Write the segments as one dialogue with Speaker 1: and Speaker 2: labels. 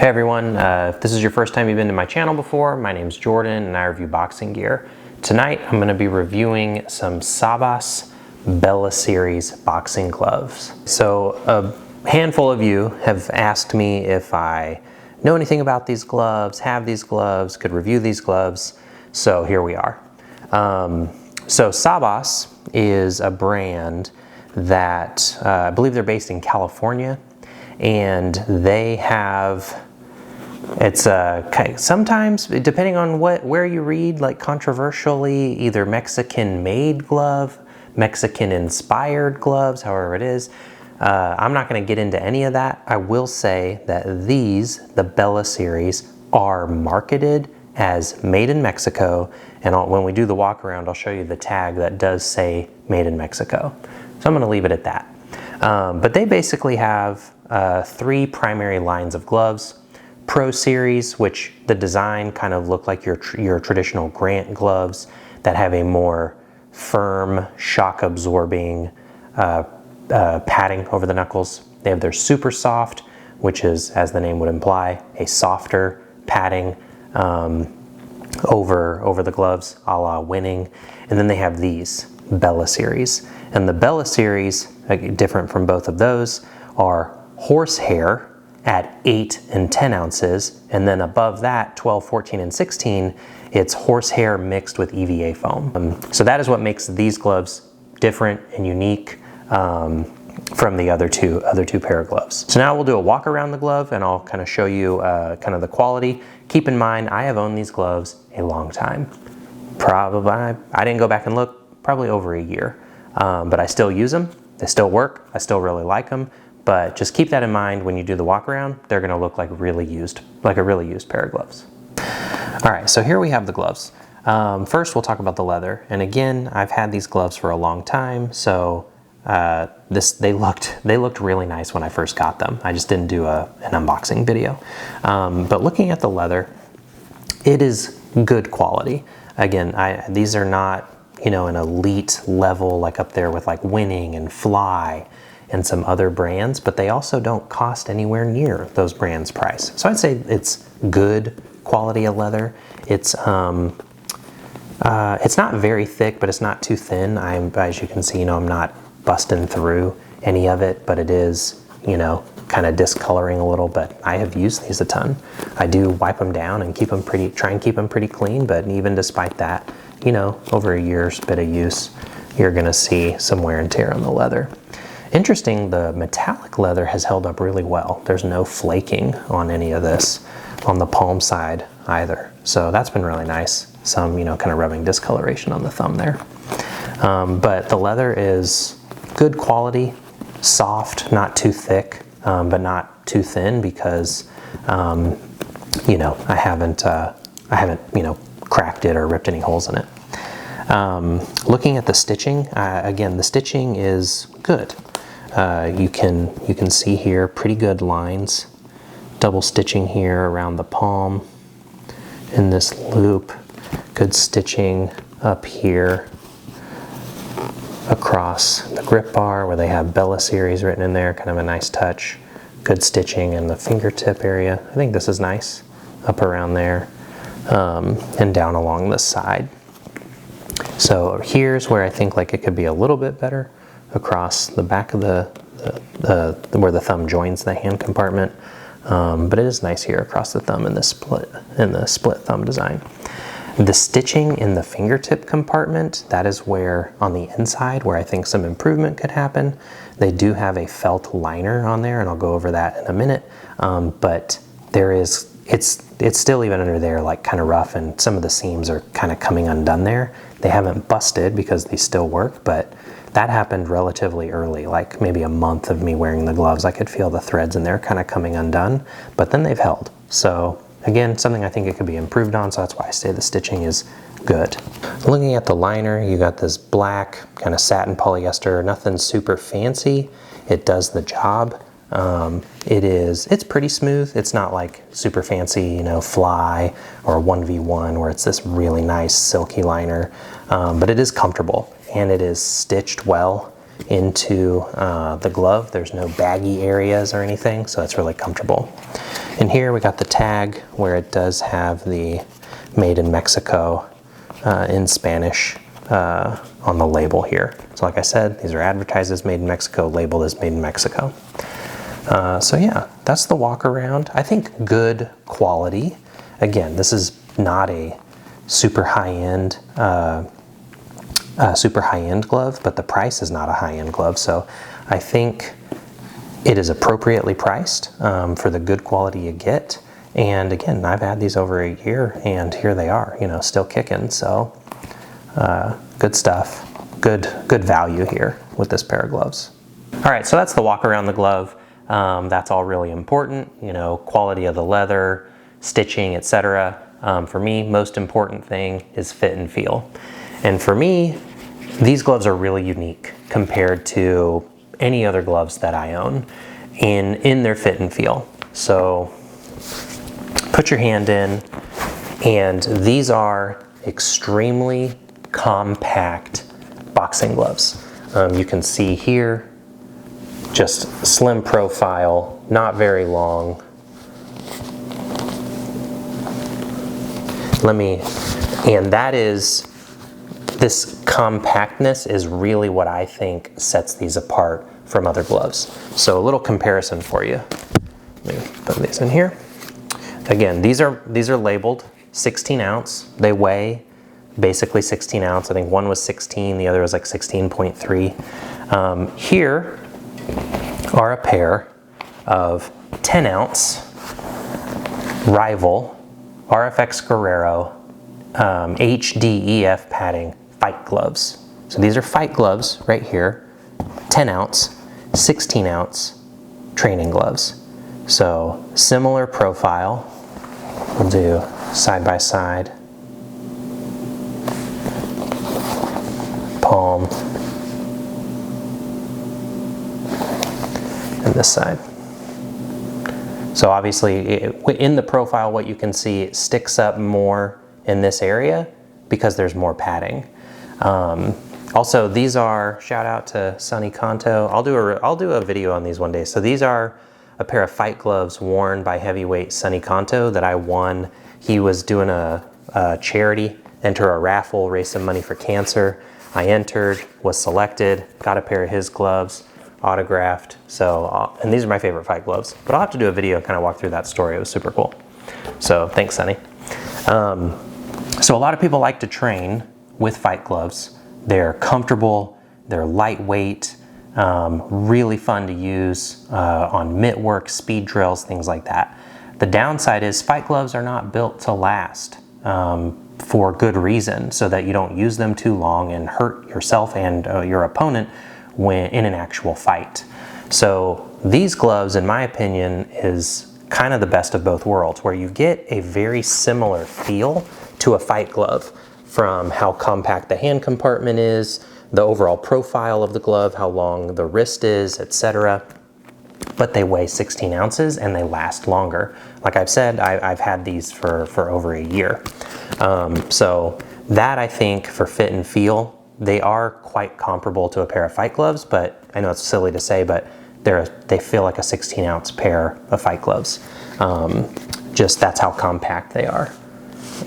Speaker 1: Hey everyone, if this is your first time you've been to my channel before, my name's Jordan and I review boxing gear. Tonight I'm going to be reviewing some SABAS Bella Series boxing gloves. So a handful of you have asked me if I know anything about these gloves, have these gloves, could review these gloves, so here we are. So SABAS is a brand that I believe they're based in California, and they have, it's sometimes, depending on where you read, like controversially, either Mexican made glove, Mexican inspired gloves, however it is. I'm not going to get into any of that. I will say that these, the Bella series, are marketed as made in Mexico, and when we do the walk around, I'll show you the tag that does say made in Mexico. So I'm going to leave it at that. But they basically have three primary lines of gloves. Pro Series, which the design kind of look like your traditional Grant gloves that have a more firm, shock absorbing padding over the knuckles. They have their Super Soft, which is, as the name would imply, a softer padding over the gloves, a la Winning. And then they have these Bella Series. And the Bella Series, different from both of those, are horsehair at 8 and 10 ounces, and then above that, 12, 14, and 16, it's horsehair mixed with EVA foam. So that is what makes these gloves different and unique from the other two pair of gloves. So now we'll do a walk around the glove, and I'll kind of show you kind of the quality. Keep in mind, I have owned these gloves a long time. Probably, I didn't go back and look, probably over a year, but I still use them. They still work. I still really like them. But just keep that in mind when you do the walk around. They're going to look like a really used pair of gloves. All right, so here we have the gloves. First, we'll talk about the leather. And again, I've had these gloves for a long time, so they looked really nice when I first got them. I just didn't do an unboxing video. But looking at the leather, it is good quality. Again, these are not, you know, an elite level like up there with like Winning and Fly and some other brands, but they also don't cost anywhere near those brands' price. So I'd say it's good quality of leather. It's not very thick, but it's not too thin. As you can see, you know, I'm not busting through any of it, but it is, you know, kind of discoloring a little, but I have used these a ton. I do wipe them down and try and keep them pretty clean, but even despite that, you know, over a year's bit of use, you're gonna see some wear and tear on the leather. Interesting, the metallic leather has held up really well. There's no flaking on any of this on the palm side either. So that's been really nice. Some, you know, kind of rubbing discoloration on the thumb there. But the leather is good quality, soft, not too thick, but not too thin because, you know, I haven't, you know, cracked it or ripped any holes in it. Looking at the stitching, again, the stitching is good. You can see here pretty good lines, double stitching here around the palm in this loop, good stitching up here across the grip bar where they have Bella Series written in there, kind of a nice touch, good stitching in the fingertip area. I think this is nice, up around there, and down along the side. So here's where I think like it could be a little bit better, across the back of where the thumb joins the hand compartment, but it is nice here across the thumb in the split thumb design. The stitching in the fingertip compartment, that is where on the inside where I think some improvement could happen. They do have a felt liner on there, and I'll go over that in a minute, but it's still even under there like kind of rough, and some of the seams are kind of coming undone there. They haven't busted because they still work, but that happened relatively early, like maybe a month of me wearing the gloves. I could feel the threads in there kind of coming undone, but then they've held. So again, something I think it could be improved on, so that's why I say the stitching is good. Looking at the liner, you got this black kind of satin polyester, nothing super fancy. It does the job. It's pretty smooth. It's not like super fancy, you know, Fly or 1v1 where it's this really nice silky liner, but it is comfortable and it is stitched well into the glove. There's no baggy areas or anything, so it's really comfortable. And here we got the tag where it does have the Made in Mexico in Spanish on the label here. So like I said, these are advertised as Made in Mexico, labeled as Made in Mexico. So yeah, that's the walk around. I think good quality. Again, this is not a super high-end glove, but the price is not a high-end glove. So I think it is appropriately priced for the good quality you get. And again, I've had these over a year and here they are, you know, still kicking. So good stuff, good value here with this pair of gloves. All right, so that's the walk around the glove. That's all really important, you know, quality of the leather, stitching, etc. For me, most important thing is fit and feel. And for me, these gloves are really unique compared to any other gloves that I own in their fit and feel. So put your hand in, and these are extremely compact boxing gloves. You can see here, just slim profile, not very long. And this compactness is really what I think sets these apart from other gloves. So a little comparison for you. Let me put these in here. Again, these are labeled 16 ounce. They weigh basically 16 ounce. I think one was 16, the other was like 16.3. Here are a pair of 10 ounce Rival RFX Guerrero HDEF padding fight gloves. So these are fight gloves right here, 10 ounce, 16 ounce training gloves. So similar profile. We'll do side by side, palm, and this side. So obviously in the profile, what you can see, it sticks up more in this area because there's more padding. Also, these are, shout out to Sonny Kanto. I'll do a video on these one day. So these are a pair of fight gloves worn by heavyweight Sonny Kanto that I won. He was doing a charity, enter a raffle, raise some money for cancer. I entered, was selected, got a pair of his gloves, autographed. So, and these are my favorite fight gloves, but I'll have to do a video and kind of walk through that story. It was super cool. So thanks, Sonny. So a lot of people like to train with fight gloves. They're comfortable, they're lightweight, really fun to use on mitt work, speed drills, things like that. The downside is fight gloves are not built to last for good reason, so that you don't use them too long and hurt yourself and your opponent when in an actual fight. So these gloves, in my opinion, is kind of the best of both worlds, where you get a very similar feel to a fight glove from how compact the hand compartment is, the overall profile of the glove, how long the wrist is, etc. But they weigh 16 ounces and they last longer. Like I've said, I've had these for over a year. So that, I think, for fit and feel, they are quite comparable to a pair of fight gloves, but I know it's silly to say, but they feel like a 16 ounce pair of fight gloves. Just that's how compact they are.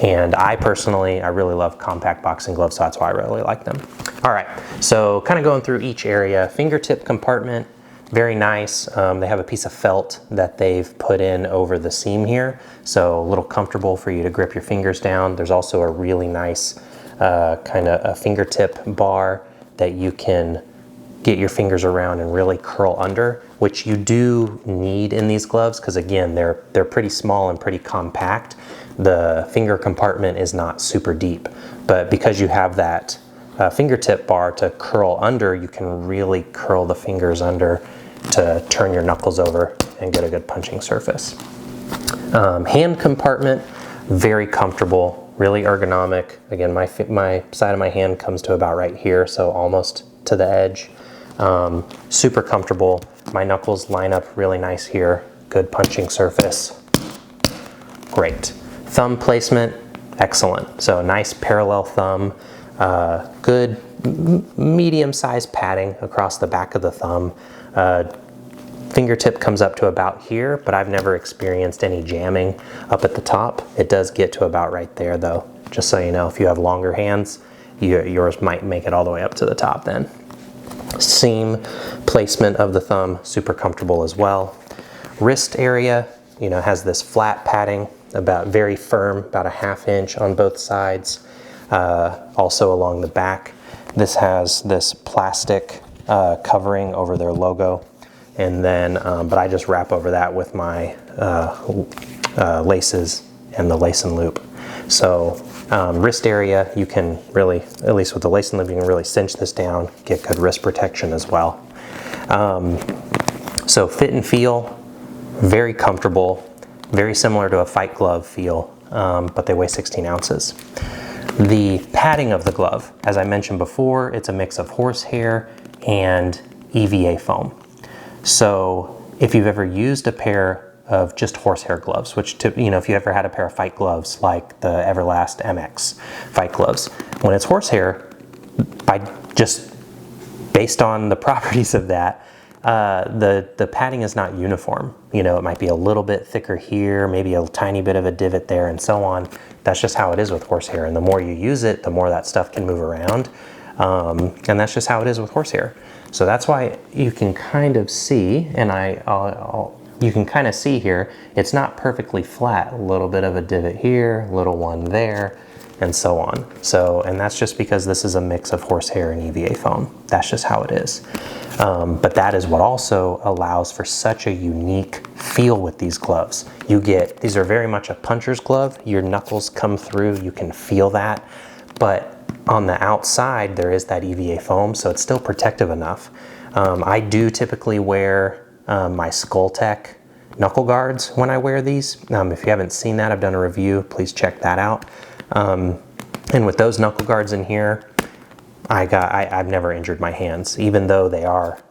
Speaker 1: And I really love compact boxing gloves, so that's why I really like them. All right, so kind of going through each area. Fingertip compartment, very nice. They have a piece of felt that they've put in over the seam here, so a little comfortable for you to grip your fingers down. There's also a really nice kind of a fingertip bar that you can get your fingers around and really curl under, which you do need in these gloves because, again, they're pretty small and pretty compact. The finger compartment is not super deep, but because you have that fingertip bar to curl under, you can really curl the fingers under to turn your knuckles over and get a good punching surface. Hand compartment, very comfortable, really ergonomic. Again, my side of my hand comes to about right here, so almost to the edge. Super comfortable. My knuckles line up really nice here. Good punching surface. Great. Thumb placement, excellent. So a nice parallel thumb. Good medium-sized padding across the back of the thumb. fingertip comes up to about here, but I've never experienced any jamming up at the top. It does get to about right there though, just so you know. If you have longer hands, yours might make it all the way up to the top then. Seam placement of the thumb, super comfortable as well. Wrist area, you know, has this flat padding, about very firm, about a 1/2 inch on both sides. Also along the back, this has this plastic covering over their logo, and then but I just wrap over that with my laces and the lace and loop. So wrist area, you can really, at least with the lace and loop, you can really cinch this down, get good wrist protection as well. So fit and feel, very comfortable, very similar to a fight glove feel, but they weigh 16 ounces. The padding of the glove, as I mentioned before, it's a mix of horsehair and EVA foam. So if you've ever used a pair of just horsehair gloves, which, you know, if you ever had a pair of fight gloves like the Everlast MX fight gloves, when it's horsehair, based on the properties of that, the padding is not uniform. You know, it might be a little bit thicker here, maybe a tiny bit of a divot there, and so on. That's just how it is with horsehair, and the more you use it, the more that stuff can move around, and that's just how it is with horsehair. So that's why you can kind of see, and you can kind of see here, it's not perfectly flat. A little bit of a divot here, little one there, and so on. So, and that's just because this is a mix of horsehair and EVA foam. That's just how it is. But that is what also allows for such a unique feel with these gloves. These are very much a puncher's glove. Your knuckles come through, you can feel that. But on the outside, there is that EVA foam, so it's still protective enough. I do typically wear my Skulltech knuckle guards when I wear these. If you haven't seen that, I've done a review, please check that out. And with those knuckle guards in here, I've never injured my hands, even though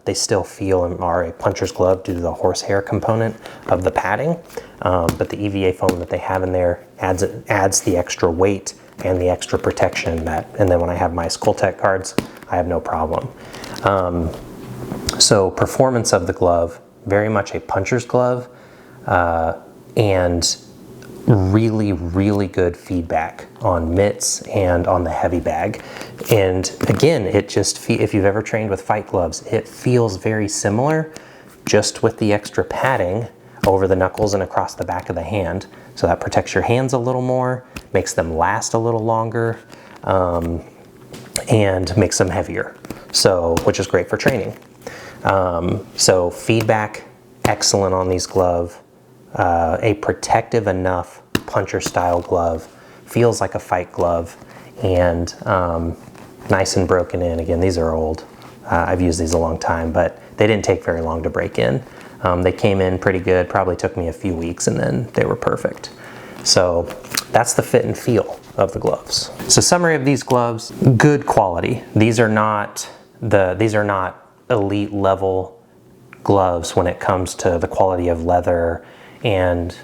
Speaker 1: they still feel and are a puncher's glove due to the horsehair component of the padding. But the EVA foam that they have in there adds the extra weight and the extra protection and then when I have my Skulltech guards, I have no problem. So performance of the glove, very much a puncher's glove, and really, really good feedback on mitts and on the heavy bag. And again, if you've ever trained with fight gloves, it feels very similar, just with the extra padding over the knuckles and across the back of the hand. So that protects your hands a little more, makes them last a little longer, and makes them heavier. So, which is great for training. So feedback, excellent on these gloves. A protective enough puncher style glove, feels like a fight glove, and nice and broken in. Again, these are old. I've used these a long time, but they didn't take very long to break in. They came in pretty good, probably took me a few weeks, and then they were perfect. So that's the fit and feel of the gloves. So summary of these gloves, good quality. These are not elite level gloves when it comes to the quality of leather and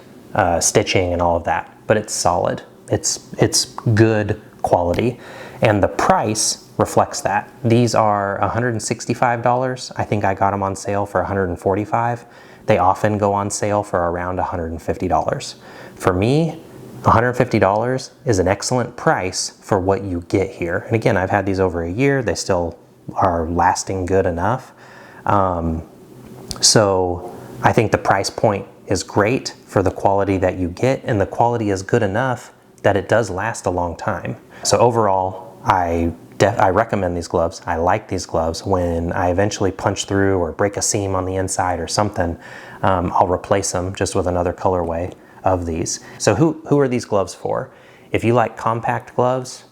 Speaker 1: stitching and all of that, but it's solid. It's good quality, and the price reflects that. These are $165. I think I got them on sale for $145. They often go on sale for around $150. For me, $150 is an excellent price for what you get here. And again, I've had these over a year. They still are lasting good enough. So I think the price point is great for the quality that you get, and the quality is good enough that it does last a long time. So overall, I recommend these gloves. I like these gloves. When I eventually punch through or break a seam on the inside or something, I'll replace them just with another colorway of these. So who are these gloves for? If you like compact gloves,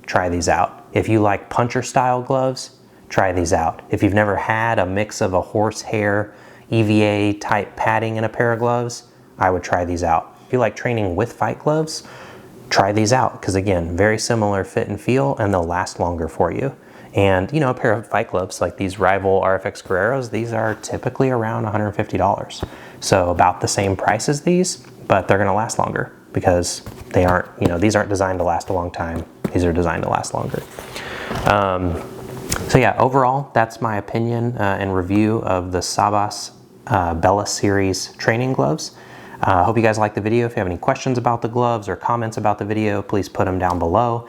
Speaker 1: try these out. If you like puncher style gloves, try these out. If you've never had a mix of a horsehair EVA type padding in a pair of gloves, I would try these out. If you like training with fight gloves, try these out, because again, very similar fit and feel, and they'll last longer for you. And you know, a pair of fight gloves like these Rival RFX Guerreros, these are typically around $150. So about the same price as these, but they're gonna last longer because they aren't, you know, these aren't designed to last a long time. These are designed to last longer. So yeah, overall, that's my opinion and review of the SABAS Bella Series training gloves. I hope you guys liked the video. If you have any questions about the gloves or comments about the video, please put them down below.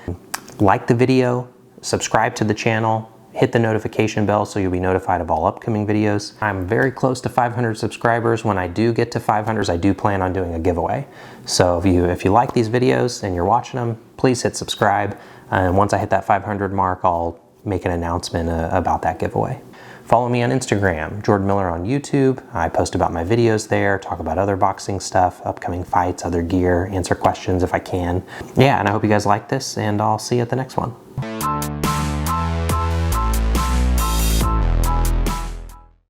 Speaker 1: Like the video, subscribe to the channel, hit the notification bell so you'll be notified of all upcoming videos. I'm very close to 500 subscribers. When I do get to 500, I do plan on doing a giveaway. So if you like these videos and you're watching them, please hit subscribe. And once I hit that 500 mark, I'll make an announcement about that giveaway. Follow me on Instagram, Jordan Miller on YouTube. I post about my videos there, talk about other boxing stuff, upcoming fights, other gear, answer questions if I can. Yeah, and I hope you guys like this, and I'll see you at the next one.